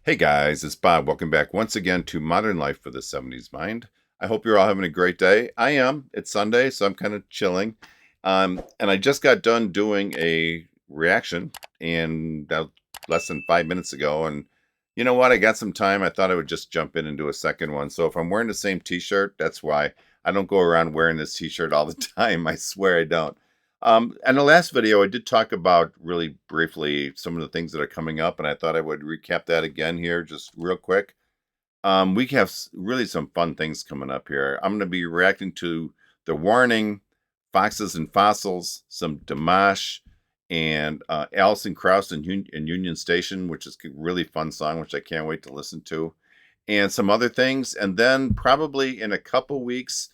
Hey guys, it's Bob. Welcome back once again to Modern Life for the 70s Mind. I hope you're all having a great day. I am. It's Sunday, so I'm kind of chilling. And I just got done doing a reaction and less than 5 minutes ago. And you know what? I got some time. I thought I would just jump in and do a second one. So if I'm wearing the same t-shirt, that's why. I don't go around wearing this t-shirt all the time. I swear I don't. In the last video, I did talk about really briefly some of the things that are coming up, and I thought I would recap that again here just real quick. We have really some fun things coming up here. I'm going to be reacting to The Warning, Foxes and Fossils, some Dimash, and Alison Krauss and Union Station, which is a really fun song, which I can't wait to listen to, and some other things. And then probably in a couple weeks,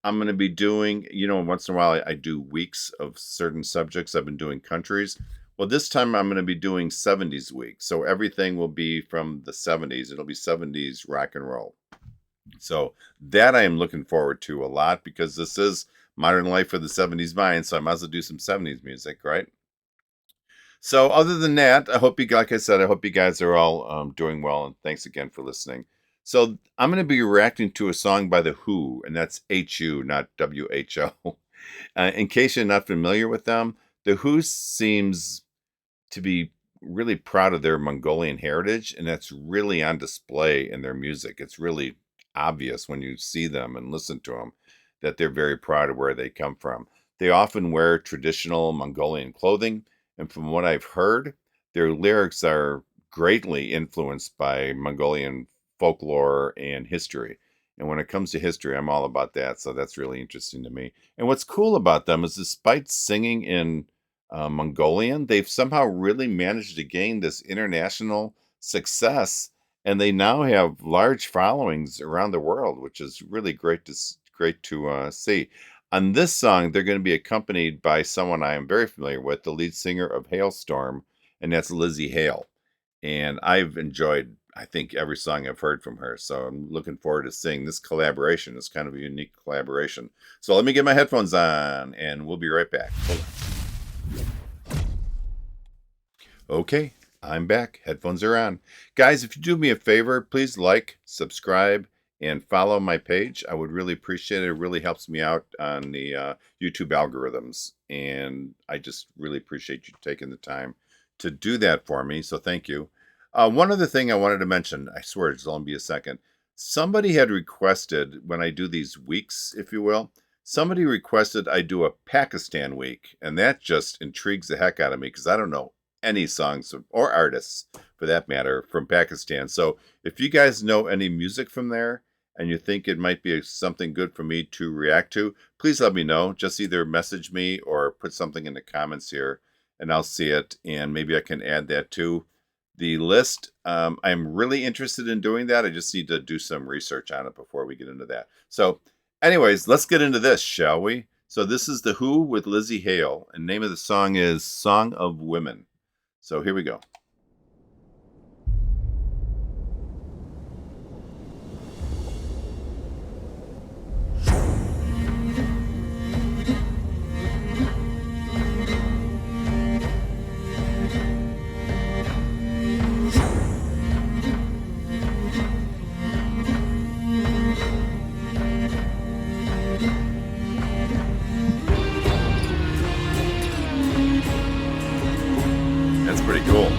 I'm going to be doing, once in a while I do weeks of certain subjects. I've been doing countries. Well, this time I'm going to be doing 70s week. So everything will be from the 70s. It'll be 70s rock and roll. So that I am looking forward to a lot because this is Modern Life for the 70s Mind. So I might as well do some 70s music, right? So other than that, like I said, I hope you guys are all doing well. And thanks again for listening. So I'm going to be reacting to a song by The Who, and that's H-U, not W-H-O. In case you're not familiar with them, The Who seems to be really proud of their Mongolian heritage, and that's really on display in their music. It's really obvious when you see them and listen to them that they're very proud of where they come from. They often wear traditional Mongolian clothing, and from what I've heard, their lyrics are greatly influenced by Mongolian folklore and history. And when it comes to history, I'm all about that. So that's really interesting to me. And what's cool about them is despite singing in Mongolian, they've somehow really managed to gain this international success. And they now have large followings around the world, which is really great to see. On this song, they're going to be accompanied by someone I am very familiar with, the lead singer of Halestorm, and that's Lzzy Hale. And I've enjoyed, I think, every song I've heard from her. So I'm looking forward to seeing this collaboration. It's kind of a unique collaboration. So let me get my headphones on and we'll be right back. Hold on. Okay, I'm back. Headphones are on. Guys, if you do me a favor, please like, subscribe, and follow my page. I would really appreciate it. It really helps me out on the YouTube algorithms. And I just really appreciate you taking the time to do that for me. So thank you. One other thing I wanted to mention, I swear it's only be a second. Somebody had requested, when I do these weeks, if you will, somebody requested I do a Pakistan week. And that just intrigues the heck out of me because I don't know any songs or artists, for that matter, from Pakistan. So if you guys know any music from there and you think it might be something good for me to react to, please let me know. Just either message me or put something in the comments here and I'll see it. And maybe I can add that to the list. I'm really interested in doing that. I just need to do some research on it before we get into that. So anyways, let's get into this, shall we? So this is The Who with Lzzy Hale, and the name of the song is Song of Women. So here we go. That's pretty cool.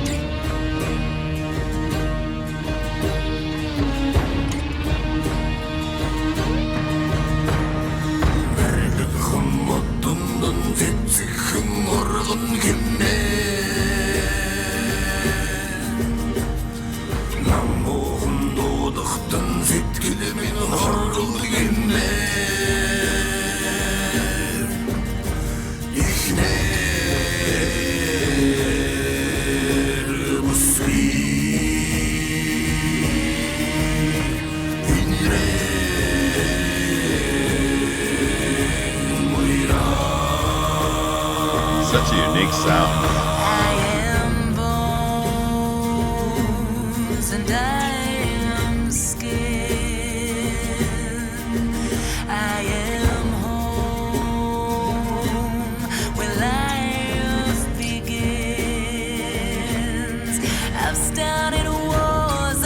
Such a unique sound. I am bones and I am skin. I am home where life begins. I've started wars.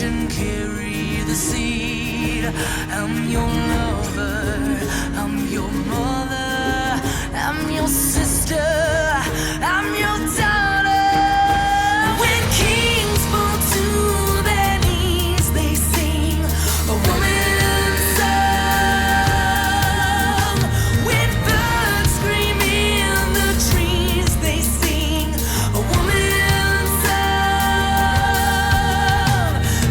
and carry the seed. I'm your lover, I'm your mother, I'm your sister, I'm your daughter. When kings fall to their knees, they sing a woman's song. When birds scream in the trees, they sing a woman's song.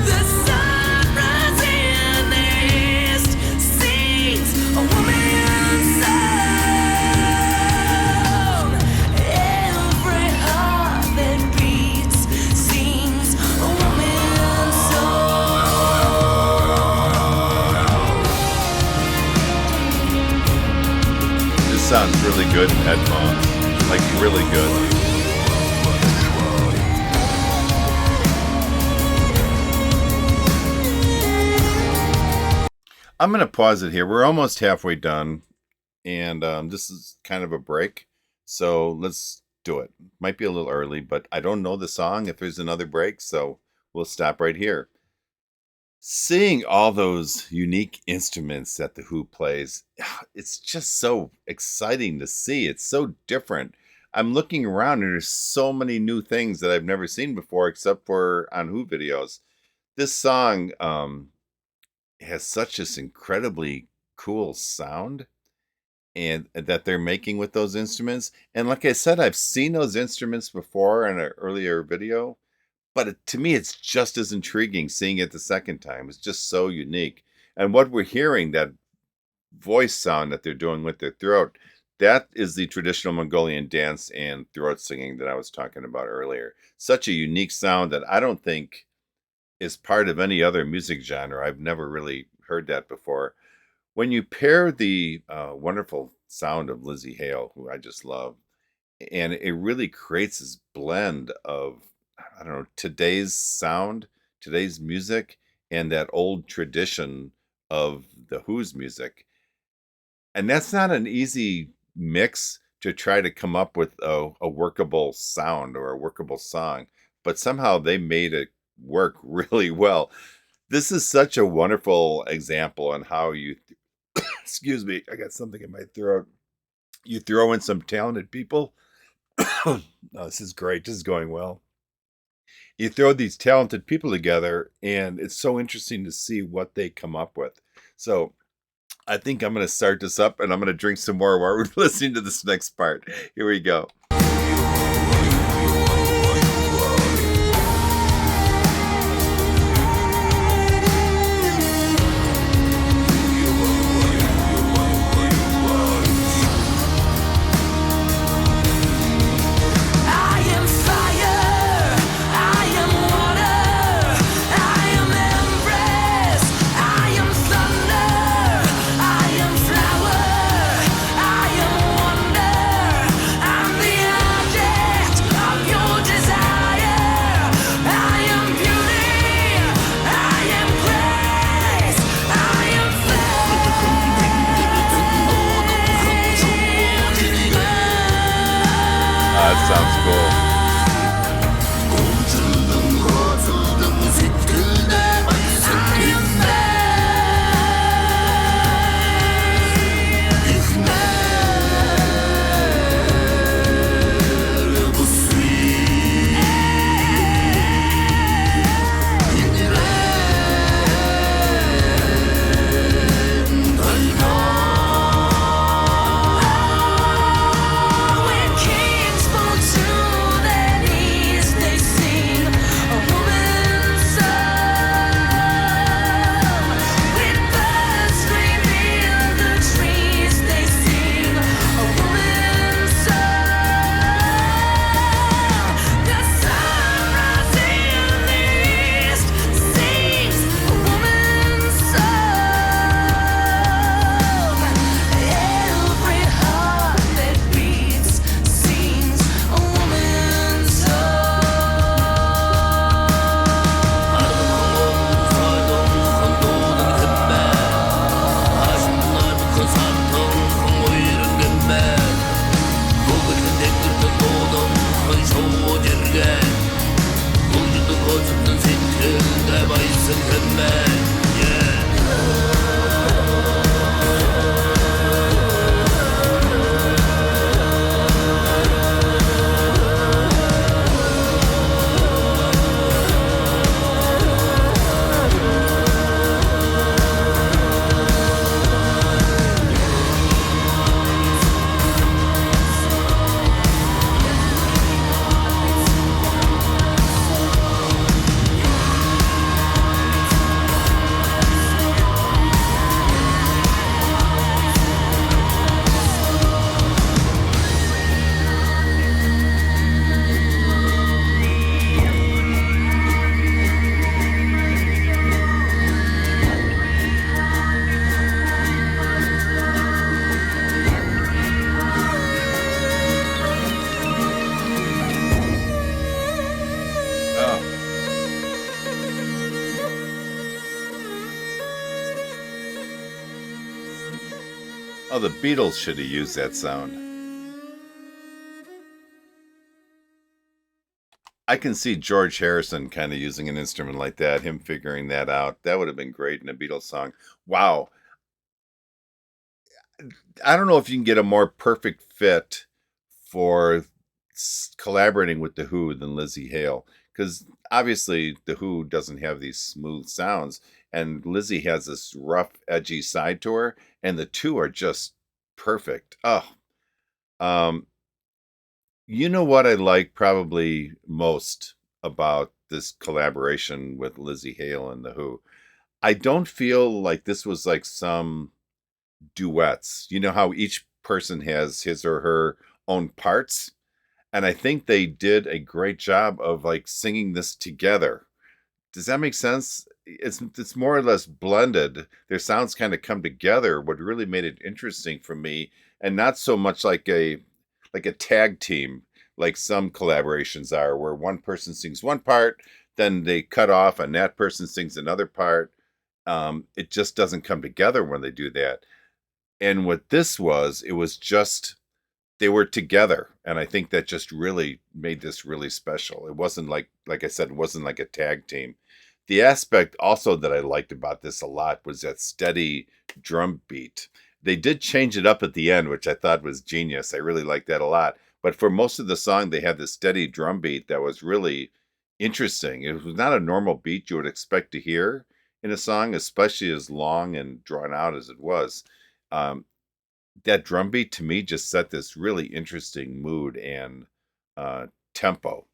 The sunrise in the east sings a woman's song. Every heart that beats sings a woman's song. This sounds really good in headphones. Like, really good. I'm going to pause it here. We're almost halfway done. And this is kind of a break. So let's do it. Might be a little early, but I don't know the song if there's another break. So we'll stop right here. Seeing all those unique instruments that the Who plays, it's just so exciting to see. It's so different. I'm looking around and there's so many new things that I've never seen before, except for on Who videos. This song has such this incredibly cool sound and that they're making with those instruments. And like I said, I've seen those instruments before in an earlier video. But to me, it's just as intriguing seeing it the second time. It's just so unique. And what we're hearing, that voice sound that they're doing with their throat, that is the traditional Mongolian dance and throat singing that I was talking about earlier. Such a unique sound that I don't think is part of any other music genre. I've never really heard that before. When you pair the wonderful sound of Lzzy Hale, who I just love, and it really creates this blend of, I don't know, today's sound, today's music, and that old tradition of the Who's music. And that's not an easy mix to try to come up with a workable sound or a workable song, but somehow they made it work really well. This is such a wonderful example on how you, excuse me, I got something in my throat. You throw in some talented people. Oh, this is great. This is going well. You throw these talented people together, and it's so interesting to see what they come up with. So I think I'm going to start this up, and I'm going to drink some more while we're listening to this next part. Here we go. I am Oh, the Beatles should have used that sound. I can see George Harrison kind of using an instrument like that, him figuring that out. That would have been great in a Beatles song. Wow. I don't know if you can get a more perfect fit for collaborating with The Who than Lzzy Hale. Because obviously, The Who doesn't have these smooth sounds. And Lizzy has this rough, edgy side to her. And the two are just perfect. Oh, um, you know what I like probably most about this collaboration with Lzzy Hale and The Who? I don't feel like this was like some duets. You know how each person has his or her own parts? And I think they did a great job of like singing this together. Does that make sense? It's more or less blended. Their sounds kind of come together. What really made it interesting for me, and not so much like a tag team, like some collaborations are, where one person sings one part, then they cut off, and that person sings another part. It just doesn't come together when they do that. And what this was, it was just they were together, and I think that just really made this really special. It wasn't like I said, it wasn't like a tag team. The aspect also that I liked about this a lot was that steady drum beat. They did change it up at the end, which I thought was genius. I really liked that a lot. But for most of the song, they had this steady drum beat that was really interesting. It was not a normal beat you would expect to hear in a song, especially as long and drawn out as it was. Um, that drum beat to me just set this really interesting mood and uh, tempo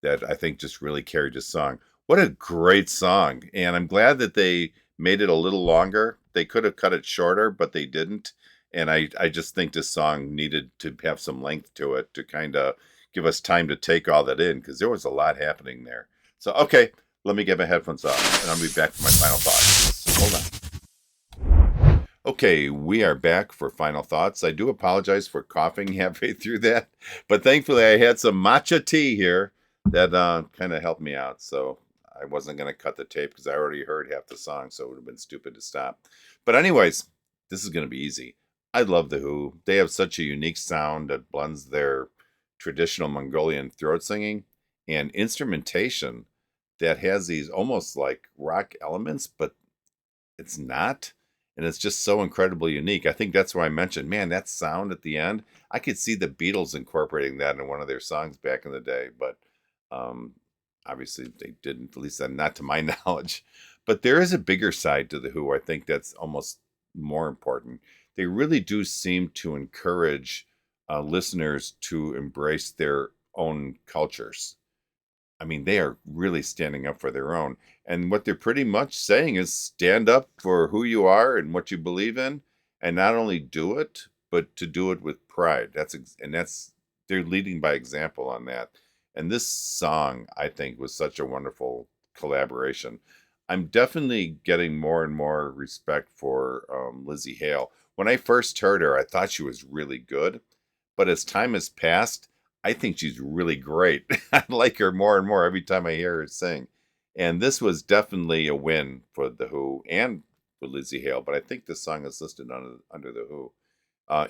that I think just really carried the song. What a great song! And I'm glad that they made it a little longer. They could have cut it shorter, but they didn't. And I just think this song needed to have some length to it to kind of give us time to take all that in because there was a lot happening there. So, okay, let me get my headphones off and I'll be back for my final thoughts. Hold on. Okay, we are back for final thoughts. I do apologize for coughing halfway through that, but thankfully I had some matcha tea here that kind of helped me out. So I wasn't going to cut the tape because I already heard half the song, so it would have been stupid to stop. But anyways, this is going to be easy. I love The Who. They have such a unique sound that blends their traditional Mongolian throat singing and instrumentation that has these almost like rock elements, but it's not. And it's just so incredibly unique. I think that's why I mentioned, man, that sound at the end. I could see the Beatles incorporating that in one of their songs back in the day, but um, obviously they didn't, at least not to my knowledge. But there is a bigger side to The Who. I think that's almost more important. They really do seem to encourage listeners to embrace their own cultures. I mean, they are really standing up for their own. And what they're pretty much saying is stand up for who you are and what you believe in, and not only do it, but to do it with pride. That's they're leading by example on that. And this song, I think, was such a wonderful collaboration. I'm definitely getting more and more respect for Lzzy Hale. When I first heard her, I thought she was really good, but as time has passed, I think she's really great. I like her more and more every time I hear her sing. And this was definitely a win for The Who and for Lzzy Hale, but I think the song is listed under The Who.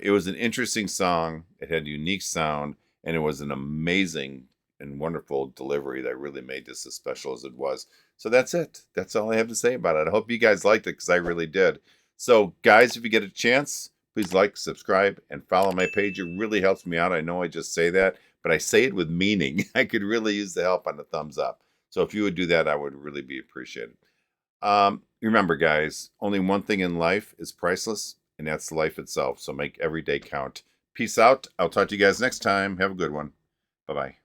It was an interesting song. It had a unique sound, and it was an amazing and wonderful delivery that really made this as special as it was. So that's it. That's all I have to say about it. I hope you guys liked it because I really did. So, guys, if you get a chance, please like, subscribe, and follow my page. It really helps me out. I know I just say that, but I say it with meaning. I could really use the help on the thumbs up. So if you would do that, I would really be appreciated. Remember, guys, only one thing in life is priceless, and that's life itself. So make every day count. Peace out. I'll talk to you guys next time. Have a good one. Bye-bye.